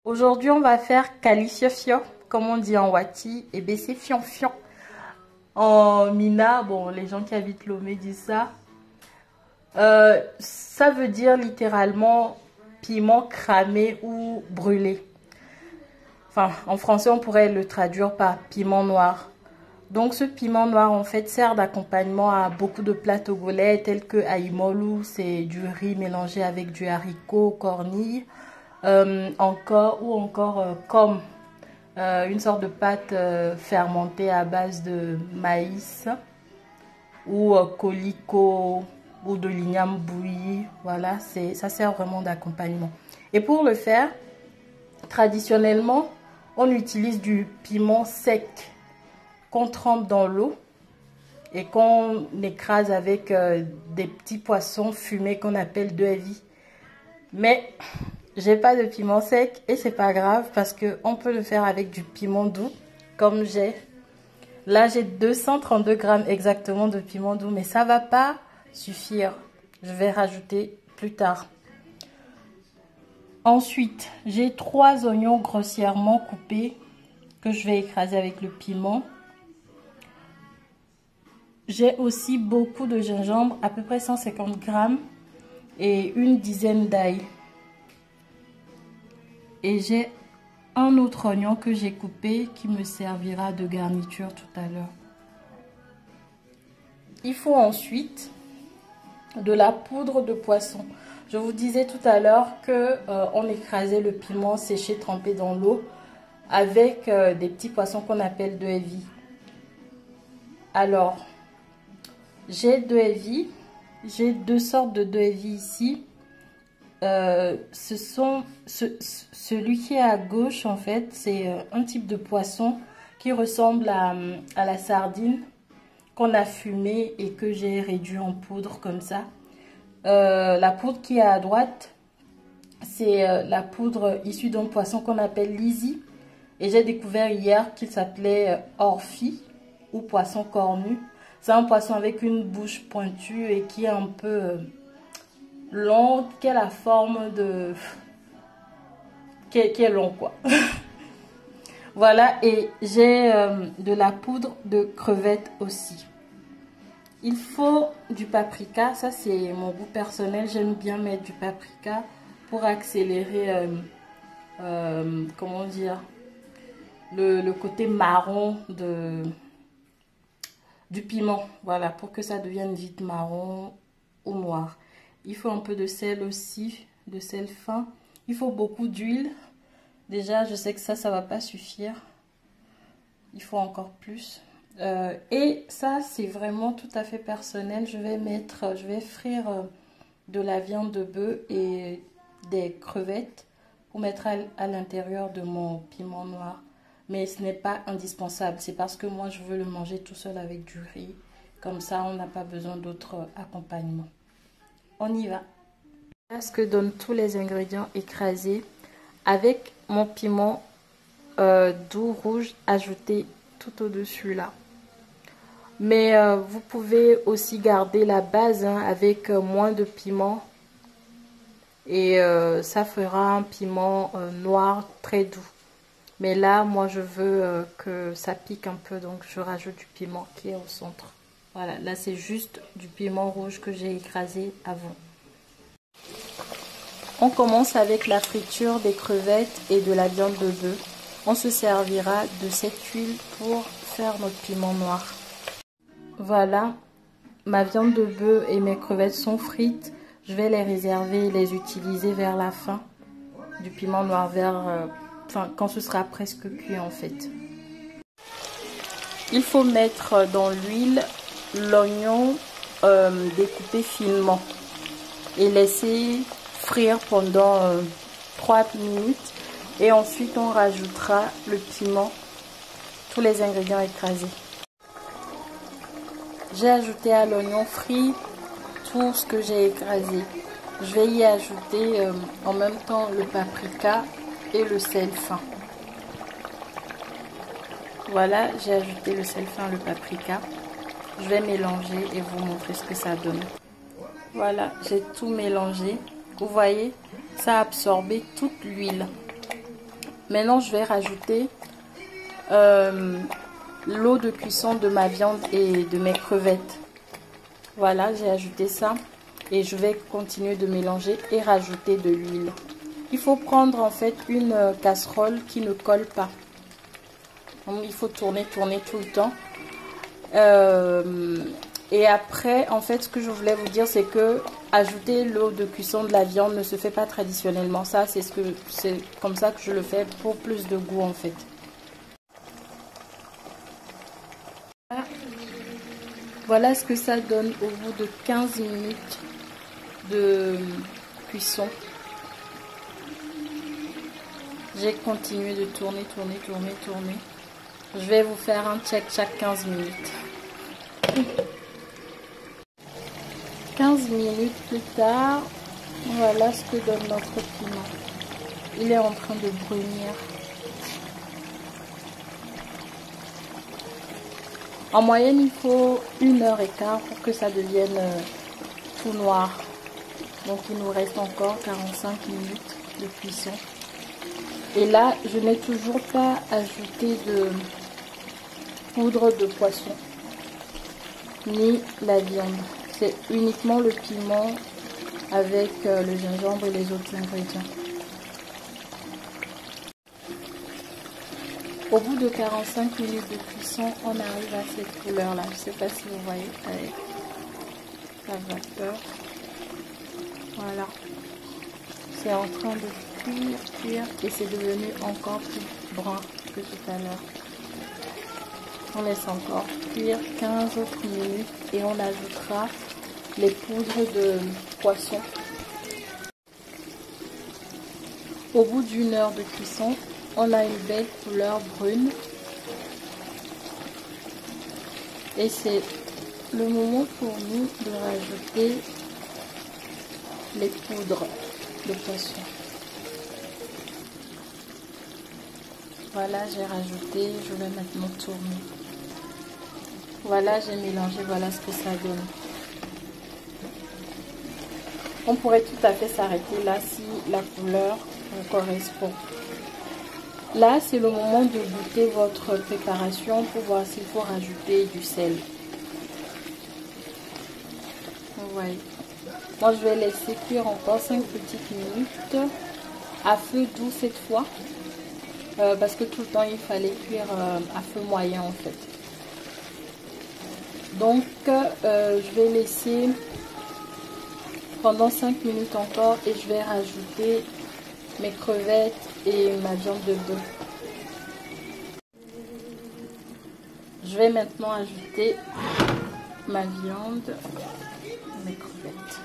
Aujourd'hui, on va faire califio, comme on dit en wati, et ben c'est fion. En mina, bon, les gens qui habitent Lomé disent ça. Ça veut dire littéralement piment cramé ou brûlé. Enfin, en français, on pourrait le traduire par piment noir. Donc, ce piment noir, en fait, sert d'accompagnement à beaucoup de plats togolais, tels que aïmolu, c'est du riz mélangé avec du haricot, cornille. Encore comme une sorte de pâte fermentée à base de maïs ou colico ou de l'igname bouilli. Voilà, ça sert vraiment d'accompagnement. Et pour le faire, traditionnellement, on utilise du piment sec qu'on trempe dans l'eau et qu'on écrase avec des petits poissons fumés qu'on appelle de vie. Mais j'ai pas de piment sec et c'est pas grave parce que on peut le faire avec du piment doux comme j'ai. Là, j'ai 232 grammes exactement de piment doux, mais ça va pas suffire. Je vais rajouter plus tard. Ensuite, j'ai 3 oignons grossièrement coupés que je vais écraser avec le piment. J'ai aussi beaucoup de gingembre, à peu près 150 grammes et une dizaine d'ail. Et j'ai un autre oignon que j'ai coupé qui me servira de garniture tout à l'heure. Il faut ensuite de la poudre de poisson. Je vous disais tout à l'heure que on écrasait le piment séché trempé dans l'eau avec des petits poissons qu'on appelle de heavy. Alors, j'ai de heavy, j'ai 2 sortes de heavy ici. Celui qui est à gauche, en fait, c'est un type de poisson qui ressemble à la sardine qu'on a fumée et que j'ai réduit en poudre comme ça. La poudre qui est à droite, c'est la poudre issue d'un poisson qu'on appelle lizzie. Et j'ai découvert hier qu'il s'appelait orphi ou poisson cornu. C'est un poisson avec une bouche pointue et qui est un peu long, qui a la forme de... qui est long quoi. Voilà, et j'ai de la poudre de crevettes aussi. Il faut du paprika, ça c'est mon goût personnel, j'aime bien mettre du paprika pour accélérer, comment dire, le côté marron du piment. Voilà, pour que ça devienne vite marron ou noir. Il faut un peu de sel aussi, de sel fin. Il faut beaucoup d'huile. Déjà, je sais que ça va pas suffire. Il faut encore plus. Et ça, c'est vraiment tout à fait personnel. Je vais frire de la viande de bœuf et des crevettes pour mettre à l'intérieur de mon piment noir. Mais ce n'est pas indispensable. C'est parce que moi, je veux le manger tout seul avec du riz. Comme ça, on n'a pas besoin d'autres accompagnements. On y va. Voilà ce que donnent tous les ingrédients écrasés avec mon piment doux rouge ajouté tout au-dessus là. Mais vous pouvez aussi garder la base avec moins de piment et ça fera un piment noir très doux. Mais là, moi, je veux que ça pique un peu, donc je rajoute du piment qui est au centre. Voilà, là, c'est juste du piment rouge que j'ai écrasé avant. On commence avec la friture des crevettes et de la viande de bœuf. On se servira de cette huile pour faire notre piment noir. Voilà, ma viande de bœuf et mes crevettes sont frites. Je vais les réserver et les utiliser vers la fin. Du piment noir quand ce sera presque cuit en fait. Il faut mettre dans l'huile l'oignon découpé finement et laisser frire pendant 3 minutes. Et ensuite on rajoutera le piment, tous les ingrédients écrasés. J'ai ajouté à l'oignon frit tout ce que j'ai écrasé. Je vais y ajouter en même temps le paprika et le sel fin. Voilà, j'ai ajouté le sel fin, le paprika. Je vais mélanger et vous montrer ce que ça donne. Voilà, j'ai tout mélangé. Vous voyez, ça a absorbé toute l'huile. Maintenant, je vais rajouter l'eau de cuisson de ma viande et de mes crevettes. Voilà, j'ai ajouté ça et je vais continuer de mélanger et rajouter de l'huile. Il faut prendre en fait une casserole qui ne colle pas. Donc, il faut tourner tout le temps. Et après, en fait, ce que je voulais vous dire, c'est que ajouter l'eau de cuisson de la viande ne se fait pas traditionnellement. Ça, c'est comme ça que je le fais pour plus de goût en fait. Voilà ce que ça donne au bout de 15 minutes de cuisson. J'ai continué de tourner. Je vais vous faire un check chaque 15 minutes. 15 minutes plus tard, voilà ce que donne notre piment. Il est en train de brunir. En moyenne, il faut 1h15 pour que ça devienne tout noir. Donc il nous reste encore 45 minutes de cuisson. Et là, je n'ai toujours pas ajouté de poudre de poisson, ni la viande. C'est uniquement le piment avec le gingembre et les autres ingrédients. Au bout de 45 minutes de cuisson, on arrive à cette couleur là. Je ne sais pas si vous voyez avec la vapeur. Voilà. C'est en train de cuire et c'est devenu encore plus brun que tout à l'heure. On laisse encore cuire 15 autres minutes et on ajoutera les poudres de poisson. Au bout d'une heure de cuisson, on a une belle couleur brune. Et c'est le moment pour nous de rajouter les poudres de poisson. Voilà, j'ai rajouté, je vais maintenant tourner. Voilà, j'ai mélangé, voilà ce que ça donne. On pourrait tout à fait s'arrêter là si la couleur vous correspond. Là, c'est le moment de goûter votre préparation pour voir s'il faut rajouter du sel. Ouais. Moi, je vais laisser cuire encore 5 petites minutes à feu doux cette fois. Parce que tout le temps, il fallait cuire à feu moyen en fait. Donc, je vais laisser pendant 5 minutes encore et je vais rajouter mes crevettes et ma viande de bœuf. Je vais maintenant ajouter ma viande, mes crevettes.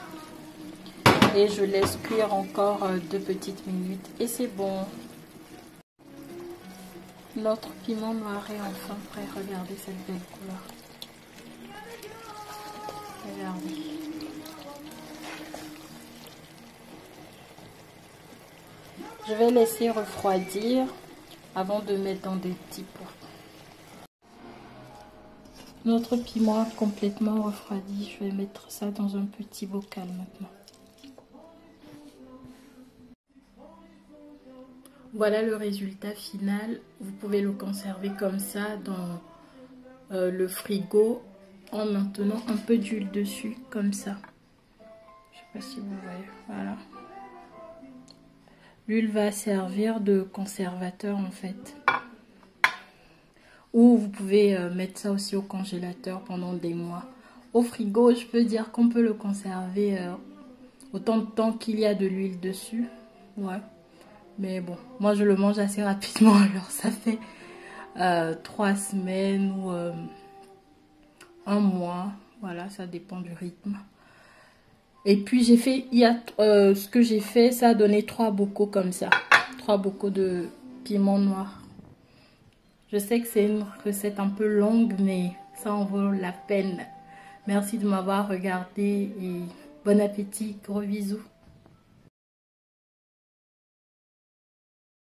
Et je laisse cuire encore 2 petites minutes et c'est bon. Notre piment noir est enfin prêt. Regardez cette belle couleur. Regardez. Je vais laisser refroidir avant de mettre dans des petits pots. Notre piment a complètement refroidi. Je vais mettre ça dans un petit bocal maintenant. Voilà le résultat final. Vous pouvez le conserver comme ça dans le frigo en maintenant un peu d'huile dessus comme ça. Je sais pas si vous voyez. Voilà. L'huile va servir de conservateur en fait. Ou vous pouvez mettre ça aussi au congélateur pendant des mois. Au frigo, je peux dire qu'on peut le conserver autant de temps qu'il y a de l'huile dessus. Ouais. Mais bon, moi je le mange assez rapidement. Alors ça fait 3 semaines ou 1 mois. Voilà, ça dépend du rythme. Et puis j'ai fait, ce que j'ai fait, ça a donné 3 bocaux comme ça. 3 bocaux de piment noir. Je sais que c'est une recette un peu longue, mais ça en vaut la peine. Merci de m'avoir regardé et bon appétit, gros bisous.